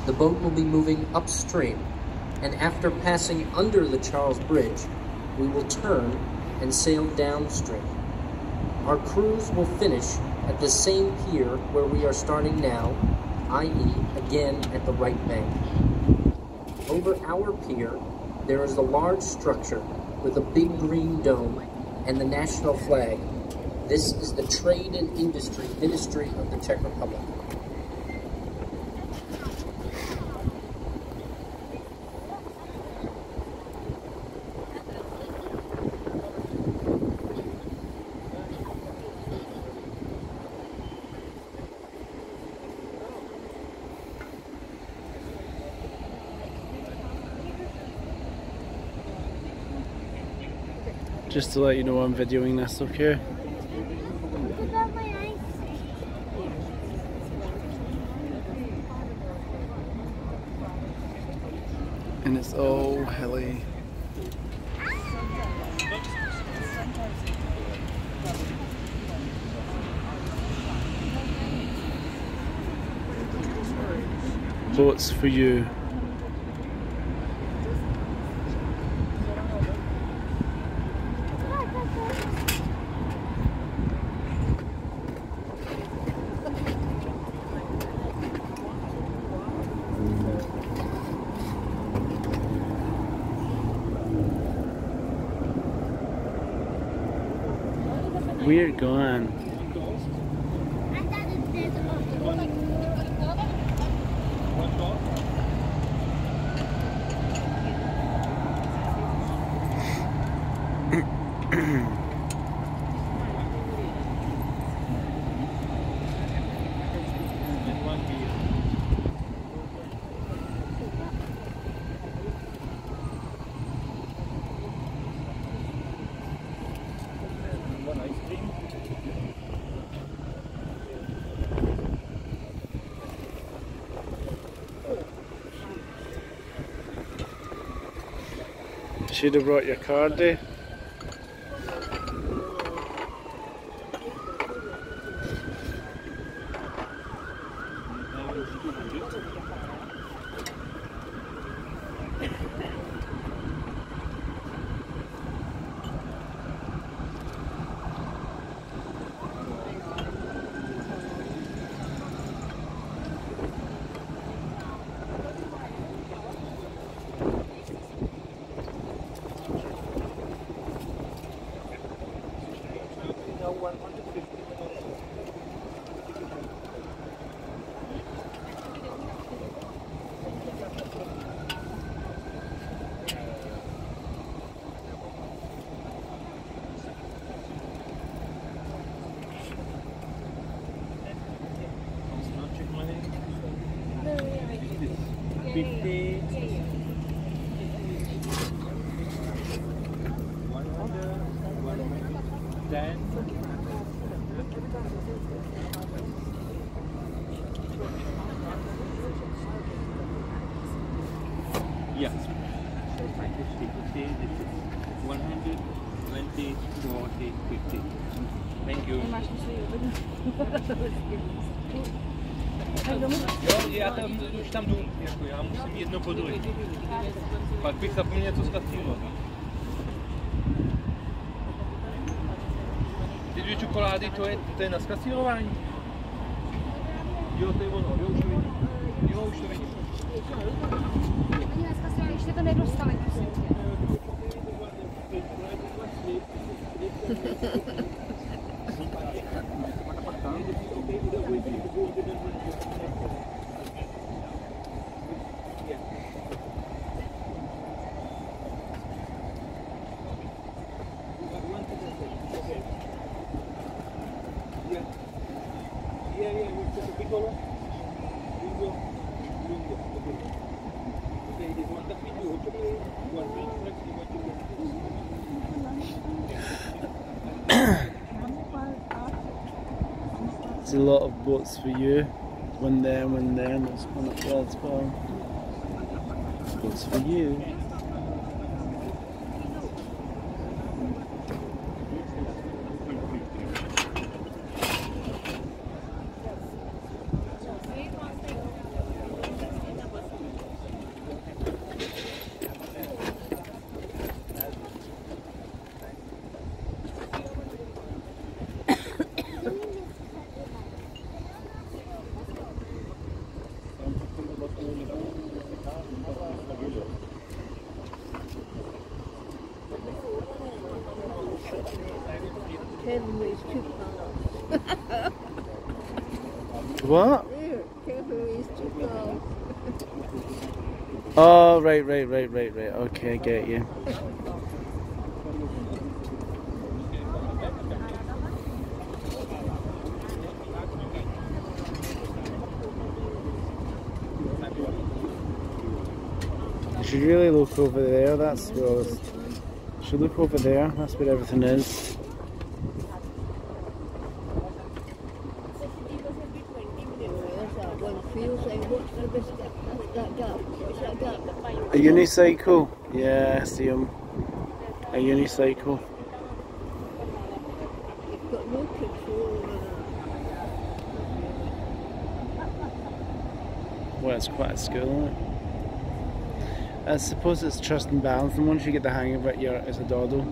The boat will be moving upstream, and after passing under the Charles Bridge, we will turn and sail downstream. Our cruise will finish at the same pier where we are starting now, i.e. again at the right bank. Over our pier, there is a large structure with a big green dome and the national flag. This is the Trade and Industry Ministry of the Czech Republic. Just to let you know I'm videoing this, okay? And it's all hilly. Boats for you. We're going. Should have brought your card, eh? Yes. 100, 20, 40, 50. Thank you. Jo, já tam už tam jdu, jako já musím jedno po druhé. Pak bych zapomněl něco zkasírovat. Ty dvě čokolády, to je na zkasírování? Jo, to je ono, jo, už to vidím. Jo, už to vidím. Oni na zkasírování ještě to nedostali, prosím. There's a lot of boats for you. One there, and there's one up there as well. Boats for you. Kevin weighs 2 pounds. What? There, Kevin weighs 2 pounds. Oh, right. Okay, I get you. You should really look over there. That's where you should look over there. That's where everything is. A unicycle? Yeah, I see him. A unicycle. You've got no control over that. Well, it's quite a school, isn't it? I suppose it's trust and balance, and once you get the hang of it, it's a doddle.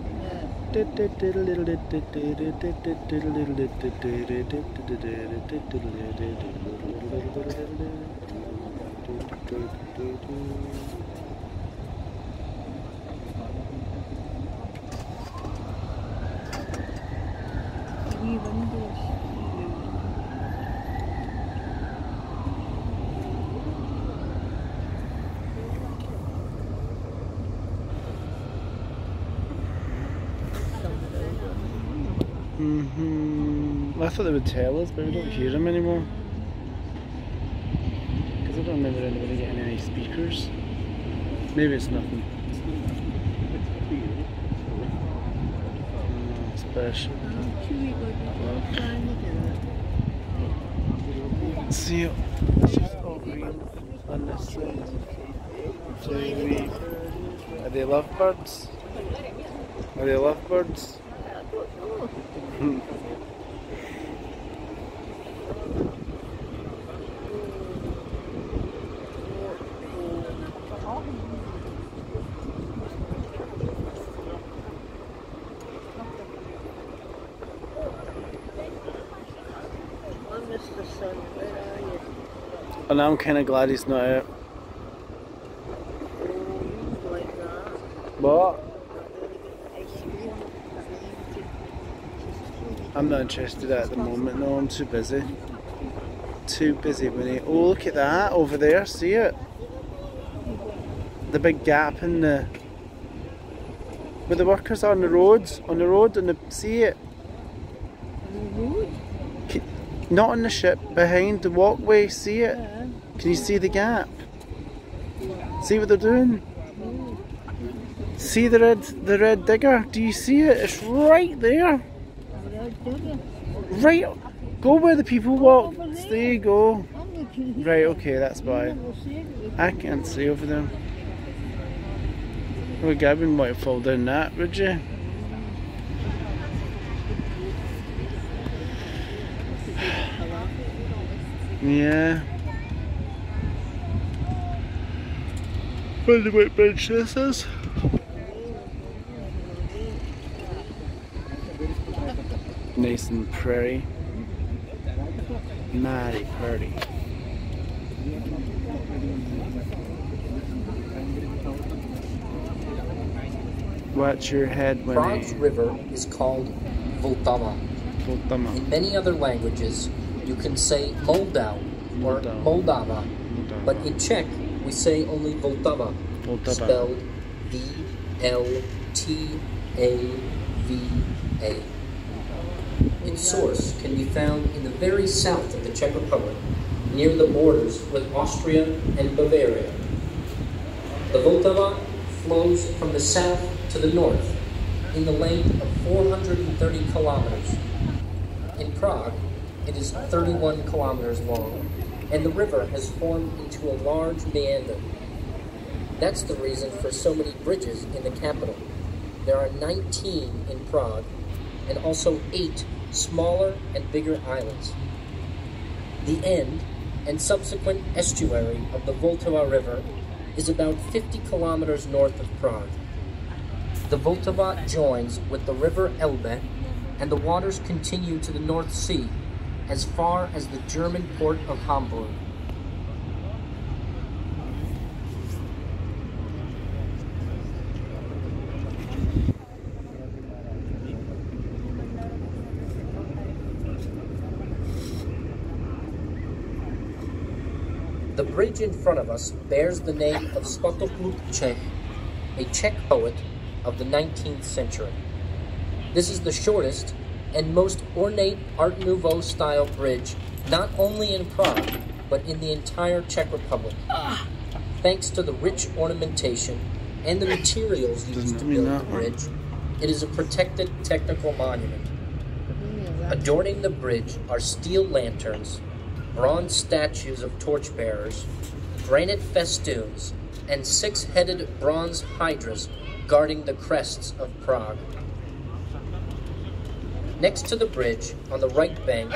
Wee windows. I thought they would tell us, but we don't hear them anymore. Because I don't remember anybody getting any speakers. Maybe it's nothing special. See, it's just all green on this side. Are they lovebirds? Are they lovebirds? And I'm kind of glad he's not out. What? I'm not interested at the moment, no, I'm too busy. Too busy, Winnie. Oh, look at that over there, see it? The big gap in the... where the workers are on the roads, see it? Not on the ship, behind the walkway, see it? Can you see the gap? See what they're doing? See the red digger? Do you see it? It's right there. Right, go where the people walk. There you go. Right, okay, that's why. I can't see over there. Well, Gavin might fall down that, would you? Yeah. Wonder what bridge this is. Nice and prairie. Mighty pretty. Watch your head when Prague's river is called Vltava. In many other languages, you can say Moldau or Moldava, but in Czech, we say only Vltava, spelled V-L-T-A-V-A. Its source can be found in the very south of the Czech Republic, near the borders with Austria and Bavaria. The Vltava flows from the south to the north in the length of 430 kilometers. In Prague, it is 31 kilometers long, and the river has formed into a large meander. That's the reason for so many bridges in the capital. There are 19 in Prague, and also 8 smaller and bigger islands. The end and subsequent estuary of the Vltava River is about 50 kilometers north of Prague. The Vltava joins with the river Elbe, and the waters continue to the North Sea as far as the German port of Hamburg. The bridge in front of us bears the name of Svatopluk Čech, a Czech poet of the 19th century. This is the shortest and most ornate Art Nouveau style bridge not only in Prague, but in the entire Czech Republic. Thanks to the rich ornamentation and the materials used to build the bridge, it is a protected technical monument. Adorning the bridge are steel lanterns, bronze statues of torchbearers, granite festoons, and six-headed bronze hydras guarding the crests of Prague. Next to the bridge, on the right bank,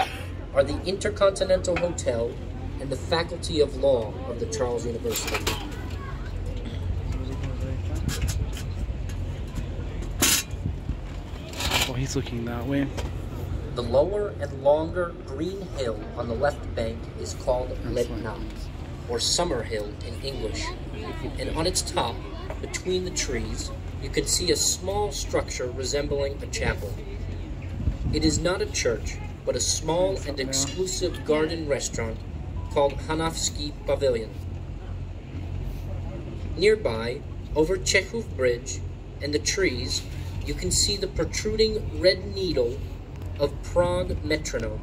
are the Intercontinental Hotel and the Faculty of Law of the Charles University. Oh, he's looking that way. The lower and longer green hill on the left bank is called Letna, or Summer Hill in English. And on its top, between the trees, you can see a small structure resembling a chapel. It is not a church, but a small and exclusive garden restaurant called Hanavsky Pavilion. Nearby, over Čechův Bridge and the trees, you can see the protruding red needle of Prague metronome,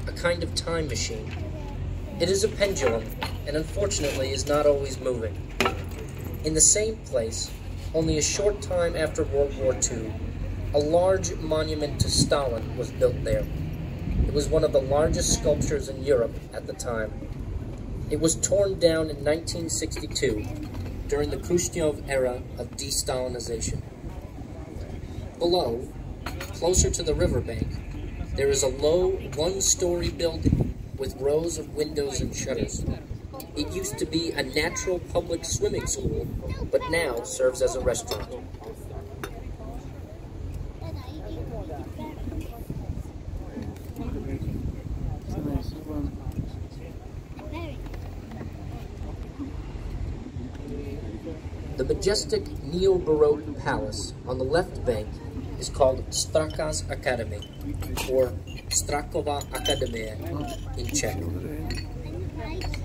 a kind of time machine. It is a pendulum, and unfortunately is not always moving. In the same place, only a short time after World War II, a large monument to Stalin was built there. It was one of the largest sculptures in Europe at the time. It was torn down in 1962 during the Khrushchev era of de-Stalinization. Below, closer to the riverbank, there is a low one-story building with rows of windows and shutters. It used to be a natural public swimming school, but now serves as a restaurant. The majestic neo-Baroque palace on the left bank is called Straka's Academy, or Strakova Akademie in Czech.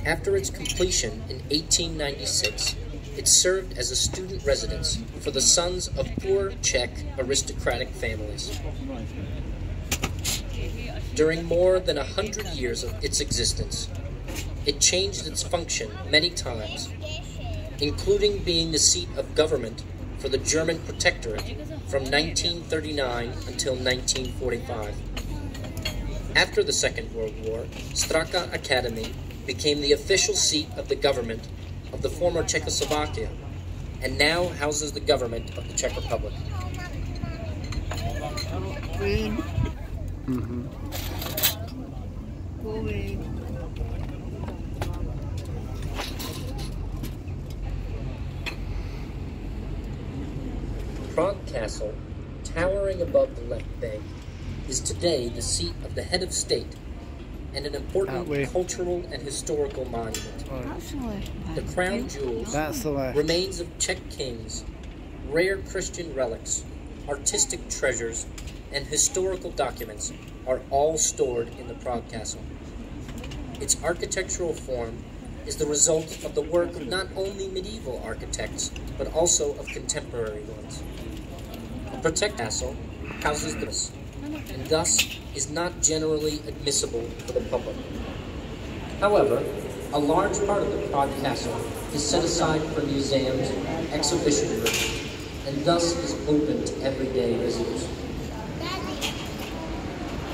After its completion in 1896, it served as a student residence for the sons of poor Czech aristocratic families. During more than 100 years of its existence, it changed its function many times, including being the seat of government for the German Protectorate from 1939 until 1945. After the Second World War, Straka Academy became the official seat of the government of the former Czechoslovakia, and now houses the government of the Czech Republic. Prague Castle, towering above the left bank, is today the seat of the head of state and an important cultural and historical monument. The crown jewels, remains of Czech kings, rare Christian relics, artistic treasures, and historical documents are all stored in the Prague Castle. Its architectural form is the result of the work of not only medieval architects, but also of contemporary ones. The protected castle houses this, and thus is not generally admissible for the public. However, a large part of the Prague Castle is set aside for museums, exhibition rooms, and thus is open to everyday visitors.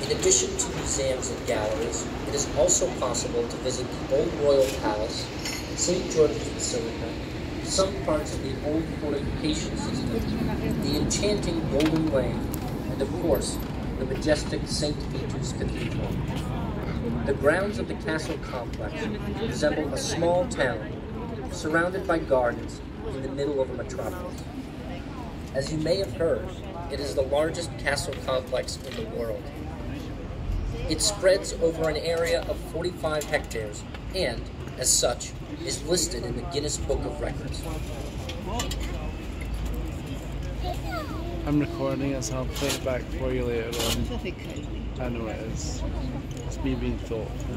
In addition to museums and galleries, it is also possible to visit the Old Royal Palace, St. George's Basilica, some parts of the old fortification system, the enchanting Golden Lane, and of course, the majestic St. Peter's Cathedral. The grounds of the castle complex resemble a small town, surrounded by gardens in the middle of a metropolis. As you may have heard, it is the largest castle complex in the world. It spreads over an area of 45 hectares and, as such, is listed in the Guinness Book of Records. I'm recording it, so I'll play it back for you later on. I know it is. It's me being thoughtful.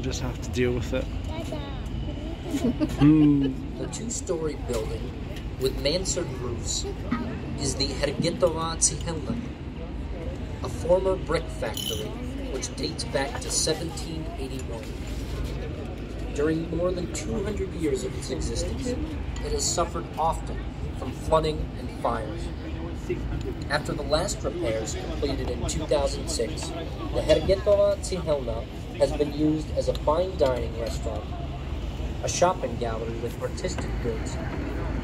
just have to deal with it. The two-story building with mansard roofs is the Vltava River, a former brick factory which dates back to 1781. During more than 200 years of its existence, it has suffered often from flooding and fires. After the last repairs completed in 2006, the Vltava River has been used as a fine dining restaurant, a shopping gallery with artistic goods,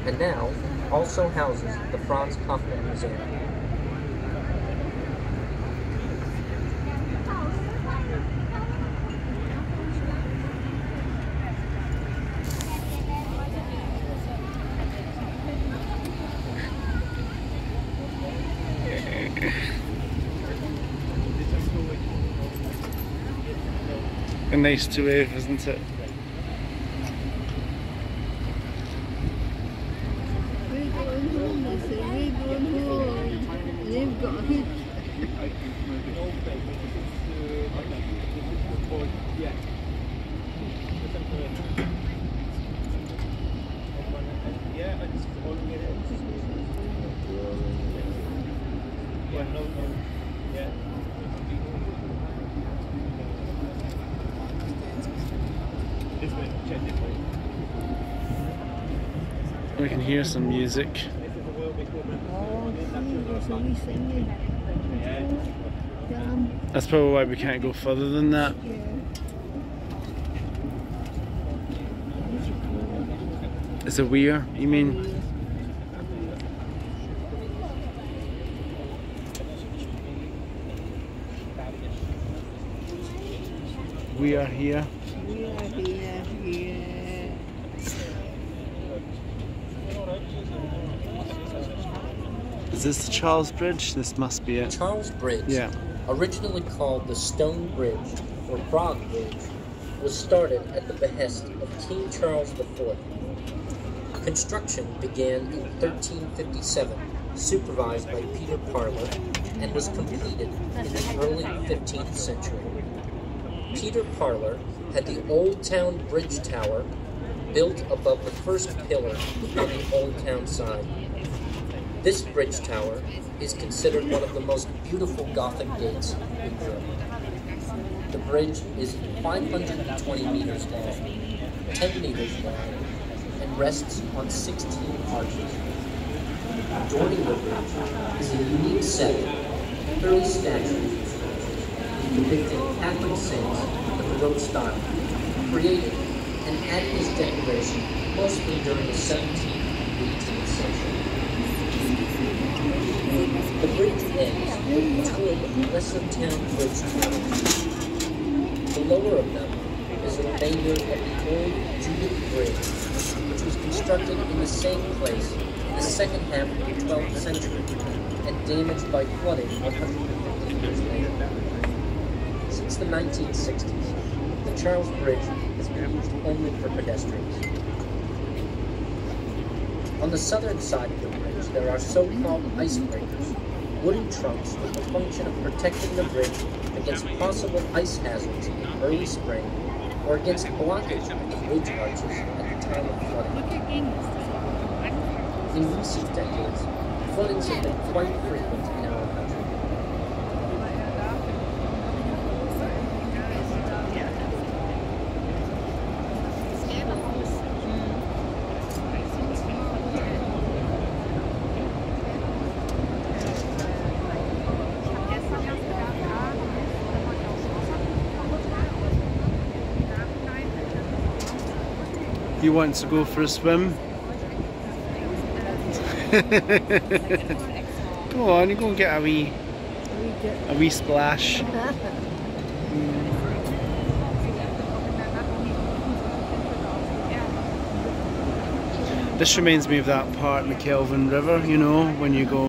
and now also houses the Franz Kaufmann Museum. Nice to wave, isn't it? We're going home, they say. We're going home. They've got a hitch. We can hear some music. Oh, see, there's a wee singing. Damn. That's probably why we can't go further than that. Yeah. It's a weir, you mean? We are here. We are here, yeah. Is this the Charles Bridge? This must be it. Charles Bridge, Yeah. originally called the Stone Bridge or Prague Bridge, was started at the behest of King Charles IV. Construction began in 1357, supervised by Peter Parler, and was completed in the early 15th century. Peter Parler had the Old Town Bridge Tower built above the first pillar on the Old Town side. This bridge tower is considered one of the most beautiful Gothic gates in Europe. The bridge is 520 meters long, 10 meters wide, and rests on 16 arches. Adorning the bridge is a unique set of 30 statues depicting Catholic saints in the Baroque style, created and added as decoration mostly during the 17th and 18th century. The bridge ends with twin lesser-town bridge towers. The lower of them is a remainder of the old Judith Bridge, which was constructed in the same place in the second half of the 12th century and damaged by flooding 150 years later. Since the 1960s, the Charles Bridge has been used only for pedestrians. On the southern side of the bridge, there are so-called icebreakers, wooden trunks with the function of protecting the bridge against possible ice hazards in early spring or against blockage of the bridge arches at the time of flooding. In recent decades, floodings have been quite frequent in our country. You want to go for a swim? Go on, you go and get a wee splash. This reminds me of that part in the Kelvin River, you know, when you go